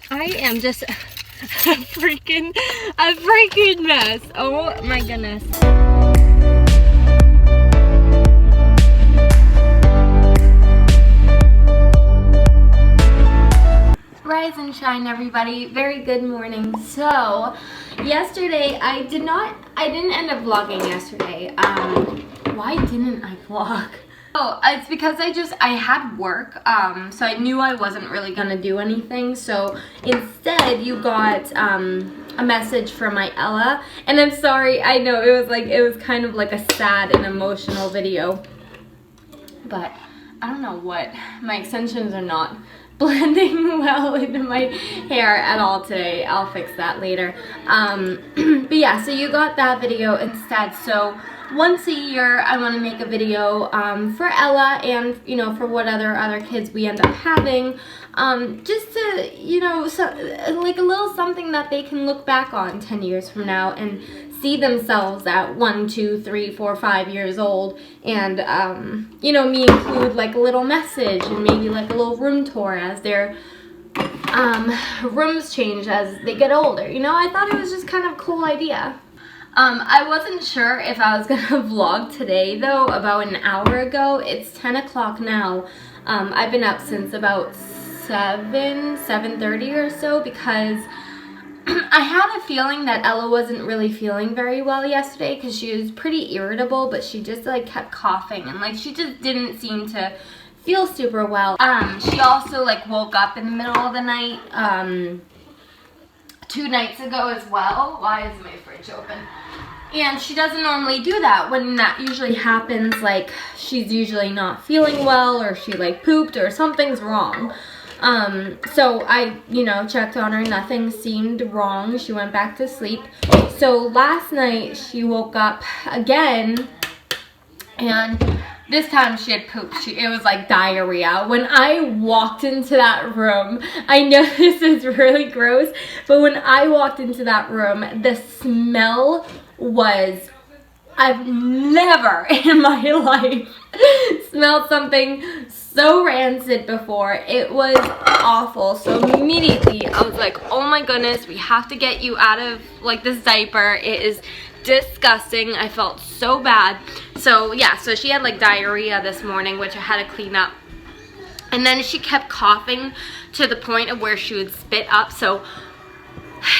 I am just a freaking mess. Oh my goodness. Rise and shine, everybody. Very good morning. So yesterday I didn't end up vlogging yesterday. Why didn't I vlog? Oh, it's because I had work, so I knew I wasn't really gonna do anything. So instead, you got a message from my Ella, and I'm sorry. I know it was kind of like a sad and emotional video, but I don't know what, my extensions are not blending well into my hair at all today. I'll fix that later. But yeah, so you got that video instead. So once a year I want to make a video for Ella and, you know, for what other kids we end up having, just to, you know, so, like a little something that they can look back on 10 years from now and see themselves at 1, 2, 3, 4, 5 years old, and you know, me include like a little message and maybe like a little room tour as their rooms change as they get older. You know, I thought it was just kind of a cool idea. I wasn't sure if I was gonna vlog today though. About an hour ago, it's 10 o'clock now. I've been up since about 7:30 or so because I had a feeling that Ella wasn't really feeling very well yesterday because she was pretty irritable, but she just like kept coughing and like she just didn't seem to feel super well. She also like woke up in the middle of the night 2 nights ago as well. Why is my fridge open? And she doesn't normally do that. When that usually happens, like she's usually not feeling well or she like pooped or something's wrong. So I, you know, checked on her. Nothing seemed wrong. She went back to sleep. So last night she woke up again, and this time she had pooped. It was like diarrhea. When I walked into that room, I know this is really gross, but when I walked into that room, the smell was, I've never in my life smelled something so rancid before. It was awful. So immediately I was like, oh my goodness, we have to get you out of like this diaper. It is disgusting. I felt so bad. So yeah, so she had like diarrhea this morning, which I had to clean up. And then she kept coughing to the point of where she would spit up. So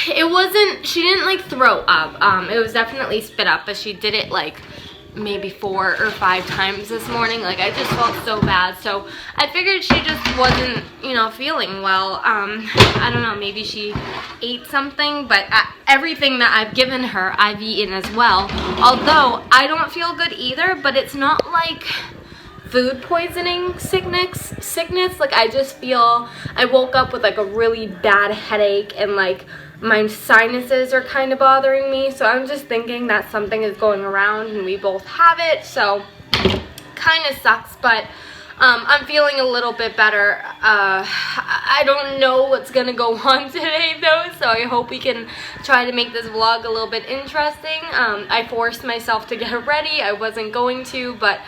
it wasn't, she didn't like throw up. It was definitely spit up, but she did it like maybe 4 or 5 times this morning. Like I just felt so bad. So I figured she just wasn't, you know, feeling well. I don't know, maybe she ate something, but everything that I've given her, I've eaten as well. Although I don't feel good either, but it's not like food poisoning sickness. Like I just feel, I woke up with like a really bad headache and like my sinuses are kind of bothering me. So I'm just thinking that something is going around and we both have it. So kind of sucks, but I'm feeling a little bit better. I don't know what's gonna go on today though, so I hope we can try to make this vlog a little bit interesting. I forced myself to get ready. I wasn't going to, but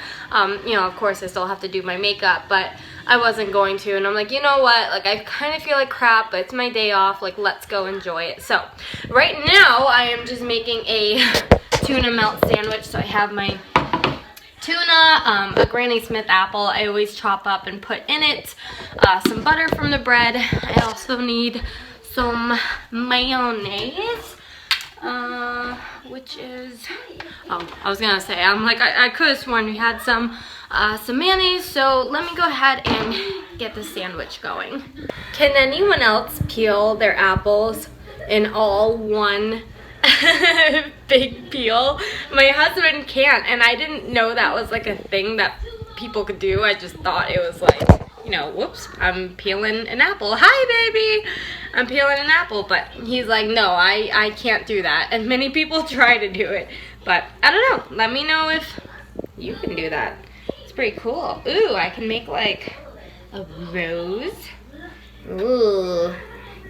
you know, of course I still have to do my makeup, but I wasn't going to, and I'm like, you know what, like I kind of feel like crap, but it's my day off, like let's go enjoy it. So right now I am just making a tuna melt sandwich. So I have my tuna, a Granny Smith apple I always chop up and put in it, some butter from the bread. I also need some mayonnaise, which is, oh, I was gonna say, I'm like, I could have sworn we had some mayonnaise, so let me go ahead and get the sandwich going. Can anyone else peel their apples in all one big peel? My husband can't, and I didn't know that was like a thing that people could do. I just thought it was like, you know, whoops, I'm peeling an apple. Hi baby, I'm peeling an apple. But he's like, no, I can't do that. And many people try to do it, but I don't know. Let me know if you can do that. It's pretty cool. Ooh, I can make like a rose. Ooh,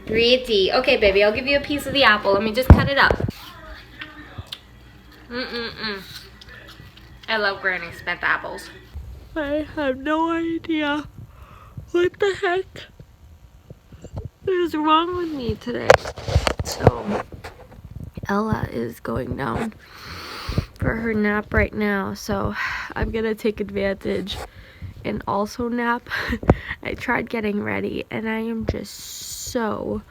pretty. Okay baby, I'll give you a piece of the apple. Let me just cut it up. I love Granny Smith apples. I have no idea what the heck is wrong with me today? So Ella is going down for her nap right now, so I'm gonna take advantage and also nap. I tried getting ready and I am just so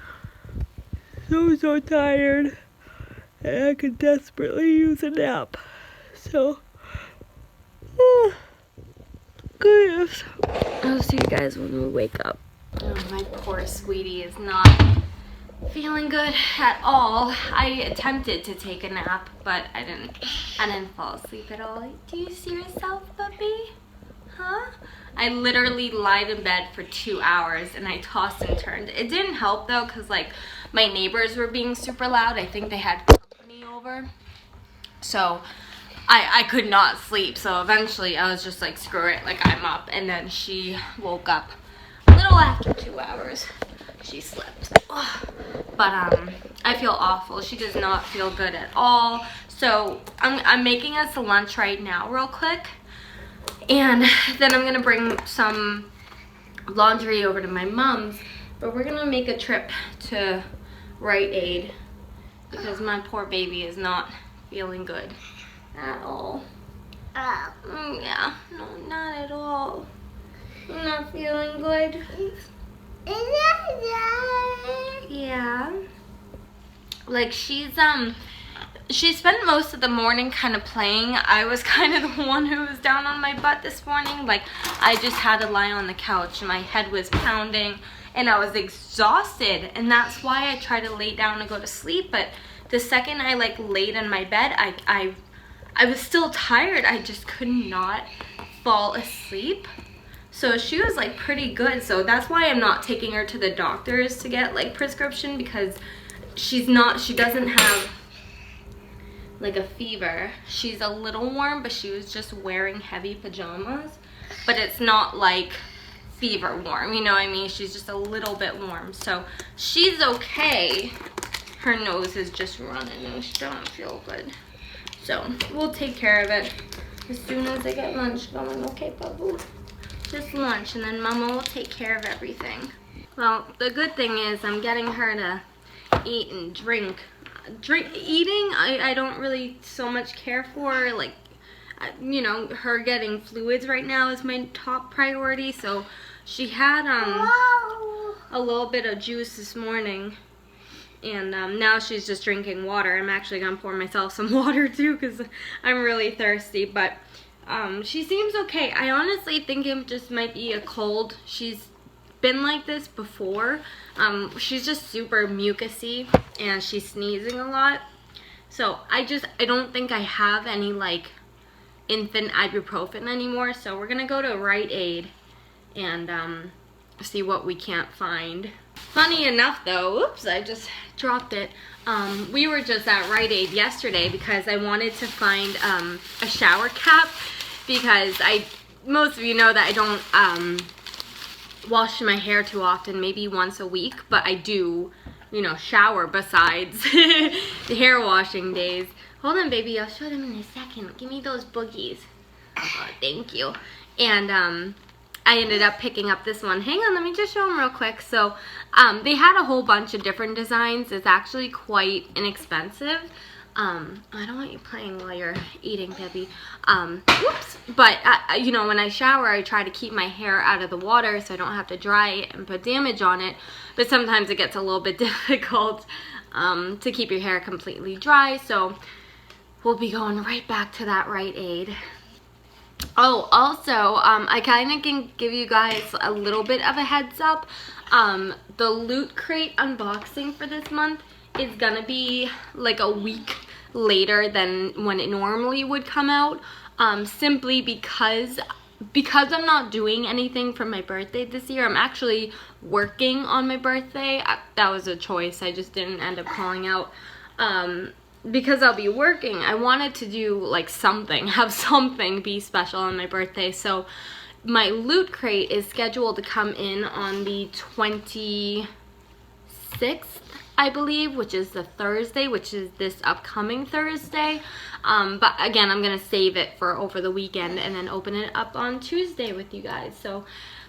tired and I could desperately use a nap. So goodness, I'll see you guys when we wake up. Oh, my poor sweetie is not feeling good at all. I attempted to take a nap, but I didn't fall asleep at all. Do you see yourself, puppy? Huh? I literally lied in bed for 2 hours and I tossed and turned. It didn't help though, because like my neighbors were being super loud. I think they had company over. So I could not sleep. So eventually I was just like, screw it, like I'm up. And then she woke up a little after 2 hours. She slept. But I feel awful. She does not feel good at all. So I'm making us a lunch right now real quick. And then I'm gonna bring some laundry over to my mom's. But we're gonna make a trip to Rite Aid because my poor baby is not feeling good at all. Yeah, no, not at all. I'm not feeling good. Yeah. Like she spent most of the morning kind of playing. I was kind of the one who was down on my butt this morning. Like I just had to lie on the couch and my head was pounding and I was exhausted, and that's why I tried to lay down and go to sleep. But the second I like laid in my bed, I was still tired. I just could not fall asleep. So she was like pretty good. So that's why I'm not taking her to the doctors to get like prescription, because she doesn't have like a fever. She's a little warm, but she was just wearing heavy pajamas. But it's not like fever warm, you know what I mean? She's just a little bit warm. So she's okay. Her nose is just running and she don't feel good. So we'll take care of it as soon as I get lunch going. Okay, Babu? Just lunch, and then Mama will take care of everything. Well, the good thing is I'm getting her to eat and drink. Eating, I don't really so much care for. Like, you know, her getting fluids right now is my top priority. So she had a little bit of juice this morning, and now she's just drinking water. I'm actually gonna pour myself some water too because I'm really thirsty. But she seems okay. I honestly think it just might be a cold. She's been like this before. She's just super mucusy and she's sneezing a lot. So I don't think I have any like infant ibuprofen anymore. So we're gonna go to Rite Aid and see what we can't find. Funny enough though, oops, I just dropped it. We were just at Rite Aid yesterday because I wanted to find a shower cap, because most of you know that I don't wash my hair too often, maybe once a week, but I do, you know, shower besides the hair washing days. Hold on, baby, I'll show them in a second. Give me those boogies. Oh, thank you. And I ended up picking up this one. Hang on, let me just show them real quick. So they had a whole bunch of different designs. It's actually quite inexpensive. I don't want you playing while you're eating, Debbie. Whoops. But, you know, when I shower, I try to keep my hair out of the water so I don't have to dry it and put damage on it. But sometimes it gets a little bit difficult to keep your hair completely dry. So we'll be going right back to that Rite Aid. Oh, also, I kind of can give you guys a little bit of a heads up. The Loot Crate unboxing for this month is gonna be like a week later than when it normally would come out, simply because I'm not doing anything for my birthday this year. I'm actually working on my birthday. That was a choice. I just didn't end up calling out. Because I'll be working, I wanted to do like something, have something be special on my birthday. So my Loot Crate is scheduled to come in on the 26th, I believe, which is the Thursday, which is this upcoming Thursday. But again, I'm gonna save it for over the weekend and then open it up on Tuesday with you guys. So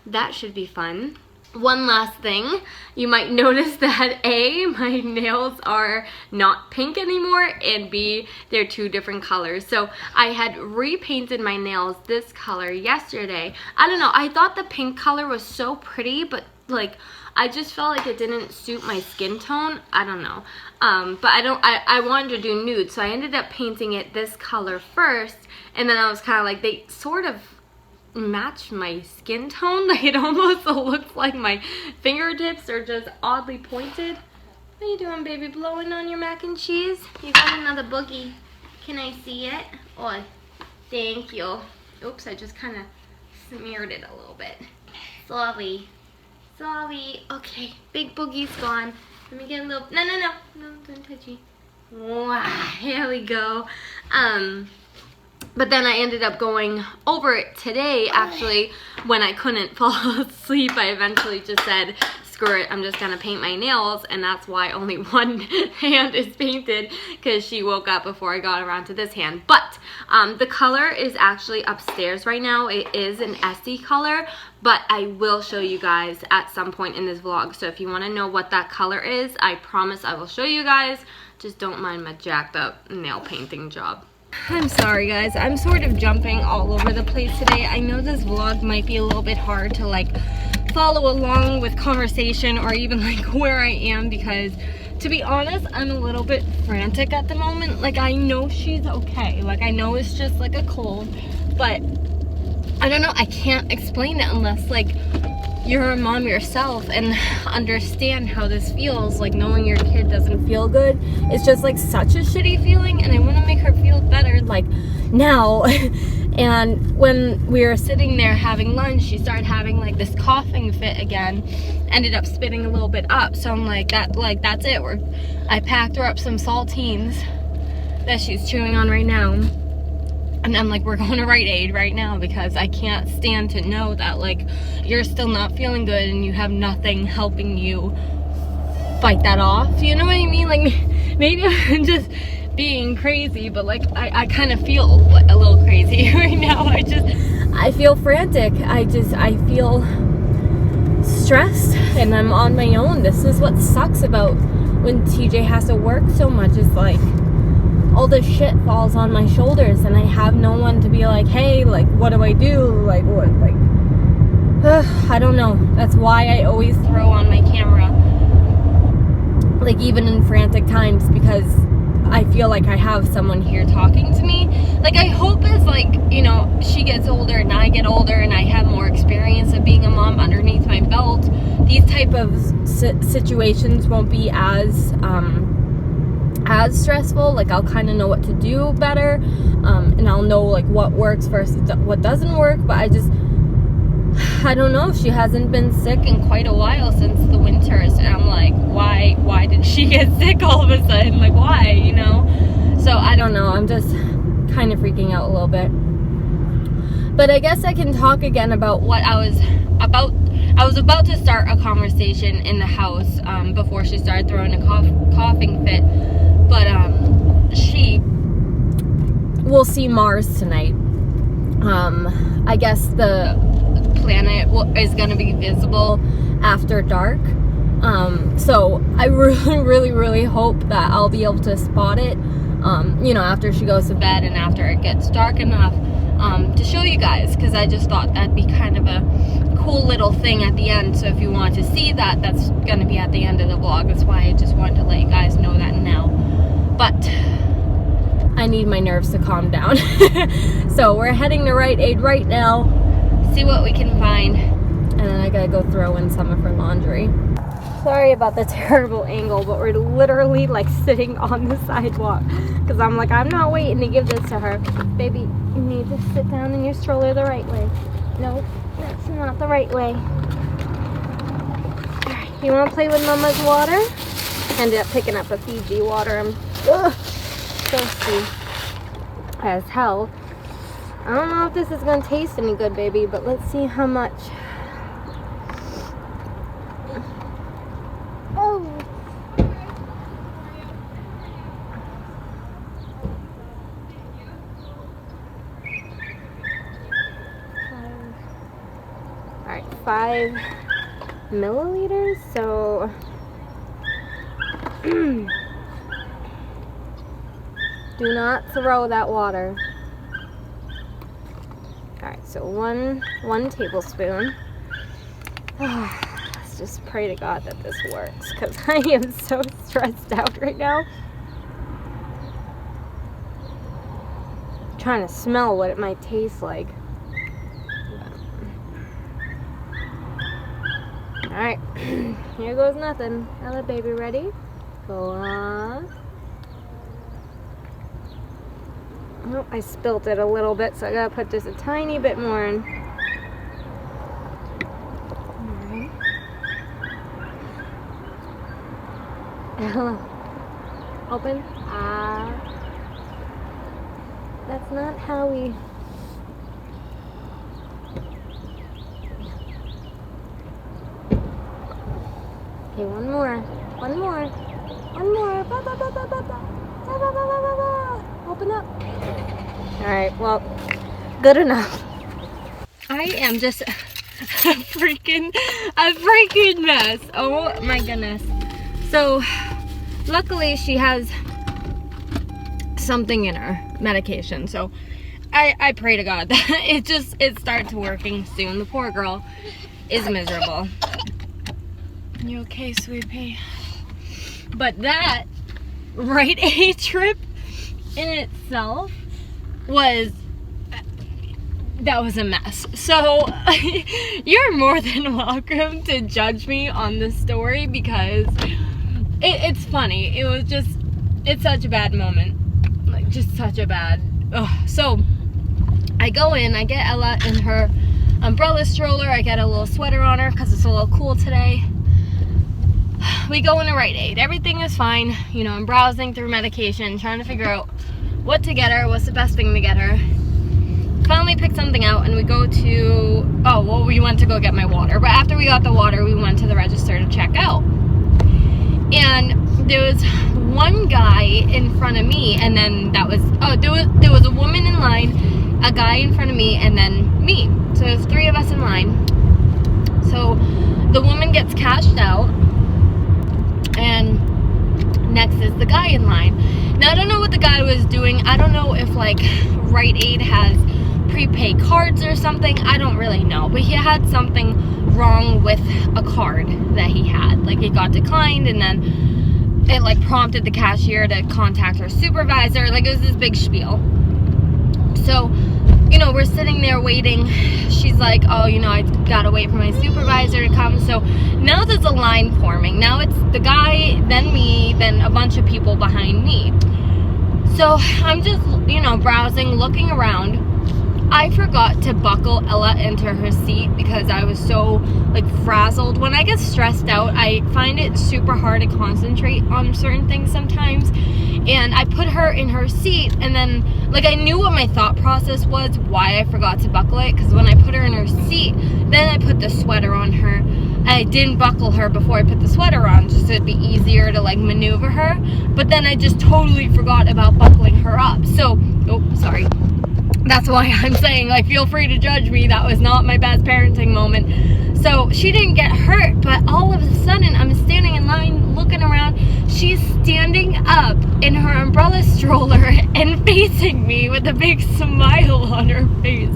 that should be fun. One last thing, you might notice that A, my nails are not pink anymore, and B, they're two different colors. So I had repainted my nails this color yesterday. I don't know, I thought the pink color was so pretty, but like I just felt like it didn't suit my skin tone. I don't know. But I wanted to do nude, so I ended up painting it this color first, and then I was kind of like, they sort of match my skin tone. Like it almost looks like my fingertips are just oddly pointed. What are you doing, baby? Blowing on your mac and cheese? You got another boogie. Can I see it? Oh, thank you. Oops, I just kind of smeared it a little bit. Sorry. Sorry. Okay, big boogie's gone. Let me get a little, no, don't touch me. Wow, here we go. But then I ended up going over it today, actually, when I couldn't fall asleep. I eventually just said, screw it, I'm just gonna paint my nails, and that's why only one hand is painted, because she woke up before I got around to this hand. But the color is actually upstairs right now. It is an Essie color, but I will show you guys at some point in this vlog. So if you want to know what that color is, I promise I will show you guys. Just don't mind my jacked up nail painting job. I'm sorry guys, I'm sort of jumping all over the place today. I know this vlog might be a little bit hard to like follow along with conversation or even like where I am, because to be honest, I'm a little bit frantic at the moment. Like I know she's okay, like I know it's just like a cold, but I don't know, I can't explain it unless like you're a mom yourself and understand how this feels. Like knowing your kid doesn't feel good, it's just like such a shitty feeling, and I want to make her feel better like now. And when we were sitting there having lunch, she started having like this coughing fit again, ended up spitting a little bit up. So I'm like, that's it. I packed her up some saltines that she's chewing on right now. And I'm like, we're going to Rite Aid right now, because I can't stand to know that like you're still not feeling good and you have nothing helping you fight that off. You know what I mean? Like maybe I'm just being crazy, but like I kind of feel a little crazy right now. I feel frantic. I feel stressed, and I'm on my own. This is what sucks about when TJ has to work so much, is like all this shit falls on my shoulders, and I have no one to be like, hey, like, what do I do? Like, what? Like, I don't know. That's why I always throw on my camera, like, even in frantic times, because I feel like I have someone here talking to me. Like, I hope as, like, you know, she gets older and I get older and I have more experience of being a mom underneath my belt, these type of situations won't be as stressful. Like I'll kind of know what to do better, and I'll know like what works versus what doesn't work. But I don't know, she hasn't been sick in quite a while since the winters, and I'm like, why did she get sick all of a sudden? Like why, you know? So I don't know, I'm just kind of freaking out a little bit. But I guess I can talk again about what I was about to start a conversation in the house before she started throwing a coughing fit. But she will see Mars tonight. I guess the planet is going to be visible after dark. So I really hope that I'll be able to spot it, you know, after she goes to bed and after it gets dark enough, to show you guys, because I just thought that'd be kind of a cool little thing at the end. So if you want to see that, that's going to be at the end of the vlog. That's why I just wanted to let you guys know that now. But I need my nerves to calm down. So we're heading to Rite Aid right now, see what we can find, and then I gotta go throw in some of her laundry. Sorry about the terrible angle, but we're literally like sitting on the sidewalk, because I'm like, I'm not waiting to give this to her. Baby, you need to sit down in your stroller the right way. Nope, that's not the right way. Alright, you want to play with Mama's water? Ended up picking up a Fiji water. I'm thirsty as hell. I don't know if this is going to taste any good, baby, but let's see how much. Oh. Alright, 5 milliliters, so do not throw that water. Alright, so one tablespoon. Let's just pray to God that this works, because I am so stressed out right now. I'm trying to smell what it might taste like. Alright, here goes nothing. Ella, baby, ready? Go on. Oh, I spilt it a little bit, so I gotta put just a tiny bit more in. Alright. Ella, open. That's not how we... Okay, one more. One more. One more. Ba, ba, ba, ba, ba, ba. Ba, ba, ba, ba, ba, ba. Open up. Alright, well, good enough. I am just a freaking mess. Oh my goodness. So, luckily she has something in her medication. So, I pray to God that it starts working soon. The poor girl is miserable. You okay, sweet pea? But that Rite Aid trip in itself was a mess. So you're more than welcome to judge me on this story, because it's funny. It's such a bad moment, like just such a bad. So I go in, I get Ella in her umbrella stroller, I get a little sweater on her because it's a little cool today. We go into Rite Aid. Everything is fine. You know, I'm browsing through medication, trying to figure out what to get her, what's the best thing to get her. Finally picked something out, and we go to, we went to go get my water. But after we got the water, we went to the register to check out. And there was one guy in front of me, and then there was a woman in line, a guy in front of me, and then me. So there's 3 of us in line. So the woman gets cashed out, and next is the guy in line. Now I don't know what the guy was doing. I don't know if like Rite Aid has prepaid cards or something. I don't really know, but he had something wrong with a card that he had. Like it got declined, and then it like prompted the cashier to contact her supervisor. Like it was this big spiel. So, you know, we're sitting there waiting. She's like, oh, you know, I gotta wait for my supervisor to come. So now there's a line forming. Now it's the guy, then me, then a bunch of people behind me. So I'm just, you know, browsing, looking around. I forgot to buckle Ella into her seat because I was so like frazzled. When I get stressed out, I find it super hard to concentrate on certain things sometimes. And I put her in her seat, and then like I knew what my thought process was, why I forgot to buckle it, because when I put her in her seat, then I put the sweater on her. I didn't buckle her before I put the sweater on, just so it'd be easier to like maneuver her. But then I just totally forgot about buckling her up. So, oh, sorry. That's why I'm saying, like, feel free to judge me. That was not my best parenting moment. So she didn't get hurt, but all of a sudden I'm standing in line looking around. She's standing up in her umbrella stroller and facing me with a big smile on her face.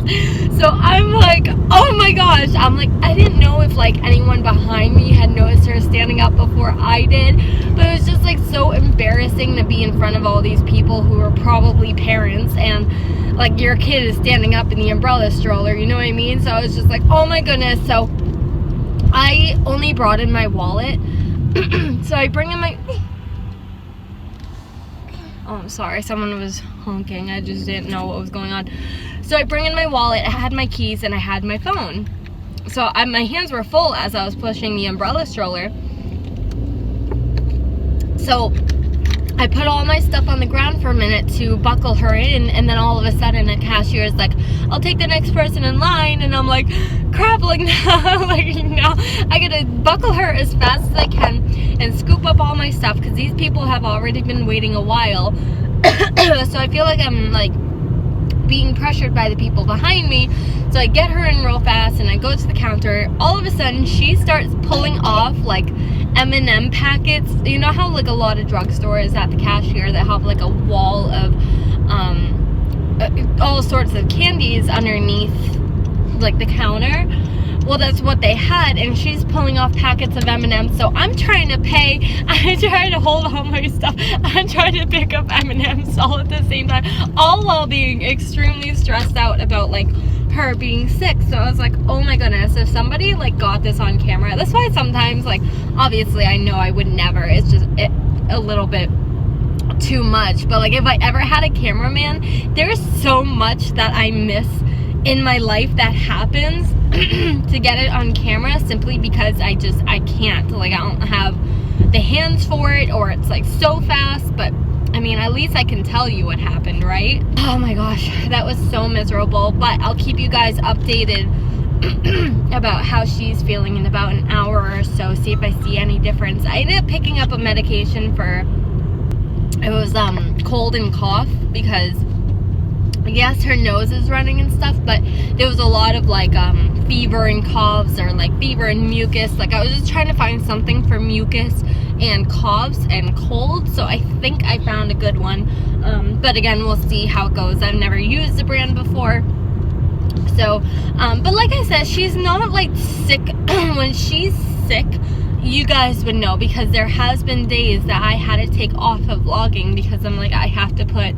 So I'm like, oh my gosh. I'm like, I didn't know if like anyone behind me had noticed her standing up before I did, but it was just like so embarrassing to be in front of all these people who are probably parents, and like your kid is standing up in the umbrella stroller, you know what I mean? So I was just like, oh my goodness. So I only brought in my wallet. So I bring in my... Oh, I'm sorry. Someone was honking. I just didn't know what was going on. So I bring in my wallet. I had my keys and I had my phone. So my hands were full as I was pushing the umbrella stroller. So I put all my stuff on the ground for a minute to buckle her in, and then all of a sudden a cashier is like, I'll take the next person in line, and I'm like, crap, like now, like now I gotta buckle her as fast as I can and scoop up all my stuff, because these people have already been waiting a while. So I feel like I'm like being pressured by the people behind me. So I get her in real fast and I go to the counter. All of a sudden she starts pulling off like M&M packets. You know how like a lot of drugstores at the cashier that have like a wall of all sorts of candies underneath like the counter? Well, that's what they had, and she's pulling off packets of M&M's. So I'm trying to pay, I'm trying to hold all my stuff, I'm trying to pick up M&M's all at the same time, all while being extremely stressed out about like her being sick. So I was like, oh my goodness, if somebody like got this on camera. That's why sometimes, like, obviously I know I would never, it's just a little bit too much, but like if I ever had a cameraman, there's so much that I miss in my life that happens to get it on camera, simply because I can't, like, I don't have the hands for it, or it's like so fast. But I mean, at least I can tell you what happened, right? Oh my gosh, that was so miserable. But I'll keep you guys updated about how she's feeling in about an hour or so, see if I see any difference. I ended up picking up a medication for, it was cold and cough, because yes, her nose is running and stuff, but there was a lot of like fever and coughs, or like fever and mucus. Like, I was just trying to find something for mucus and coughs and cold, so I think I found a good one. But again, we'll see how it goes. I've never used the brand before. So, but like I said, she's not like sick. When she's sick, you guys would know, because there has been days that I had to take off of vlogging, because I'm like, I have to put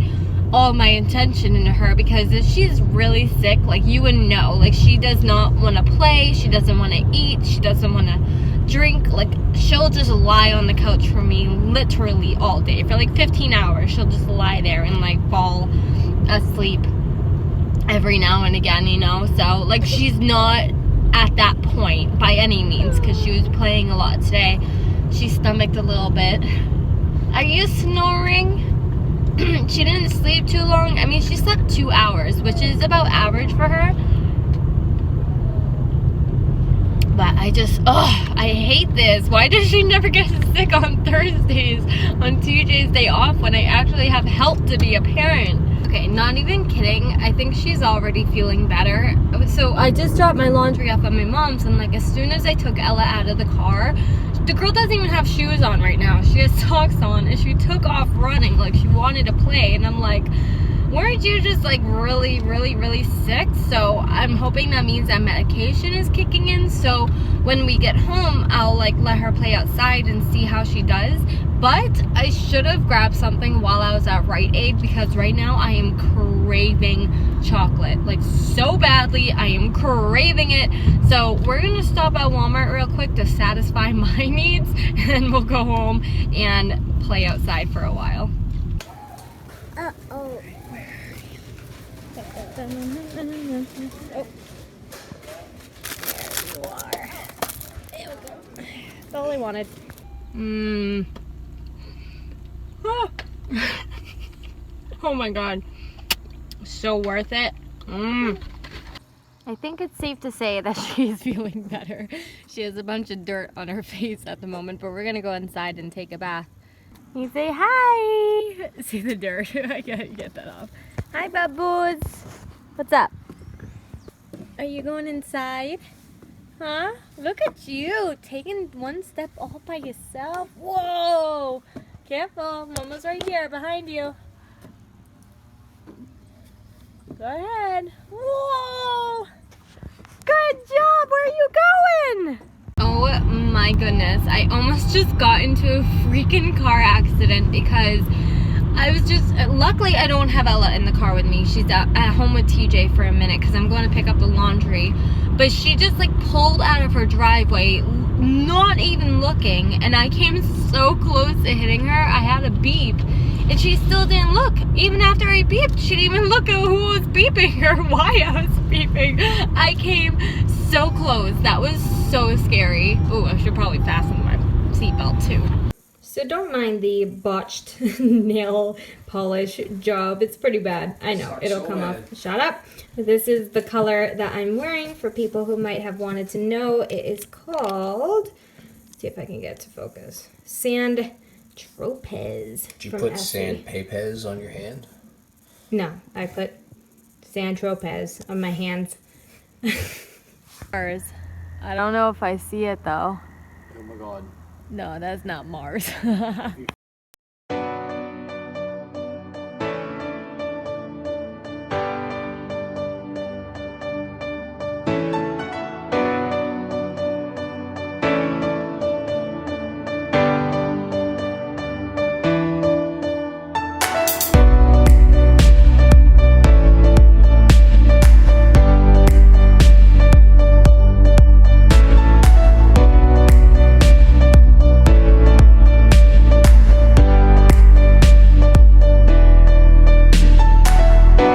all my attention into her, because if she's really sick, like, you would know, like, she does not want to play, she doesn't want to eat, she doesn't want to drink. Like, she'll just lie on the couch for me literally all day for like 15 hours. She'll just lie there and like fall asleep every now and again, you know. So like, she's not at that point by any means, because she was playing a lot today. She stomached a little bit. Are you snoring? She didn't sleep too long. I mean, she slept 2 hours, which is about average for her. But I just, I hate this. Why does she never get sick on Thursdays, on TJ's day off, when I actually have help to be a parent? Okay, not even kidding. I think she's already feeling better. So I just dropped my laundry off at my mom's, and like, as soon as I took Ella out of the car, the girl doesn't even have shoes on right now. She has socks on, and she took off running like she wanted to play. And I'm like, weren't you just like really, really, really sick? So I'm hoping that means that medication is kicking in. So when we get home, I'll like let her play outside and see how she does. But I should have grabbed something while I was at Rite Aid, because right now I am craving chocolate, like so badly. I am craving it. So we're gonna stop at Walmart real quick to satisfy my needs, and then we'll go home and play outside for a while. Uh-oh. Oh, there you are. There we go. That's all I wanted. Ah. Oh my god. So worth it. I think it's safe to say that she's feeling better. She has a bunch of dirt on her face at the moment, but we're gonna go inside and take a bath. You say hi. See the dirt? I gotta get that off. Hi, Babus. What's up? Are you going inside? Huh? Look at you, taking one step all by yourself. Whoa! Careful, Mama's right here behind you. Go ahead. Whoa! Good job! Where are you going? Oh my goodness, I almost just got into a freaking car accident, because I was just, luckily I don't have Ella in the car with me. She's at home with TJ for a minute, because I'm going to pick up the laundry. But she just like pulled out of her driveway, not even looking, and I came so close to hitting her. I had a beep, and she still didn't look. Even after I beeped, she didn't even look at who was beeping or why I was beeping. I came so close. That was so scary. Oh, I should probably fasten my seatbelt too. So don't mind the botched nail polish job. It's pretty bad. I know, it'll come off. Shut up. This is the color that I'm wearing for people who might have wanted to know. It is called, let's see if I can get it to focus, Sand Tropez. Did you put Sand Papez on your hand? No, I put San Tropez on my hands. Mars. I don't know if I see it though. Oh my god. No, that's not Mars. If you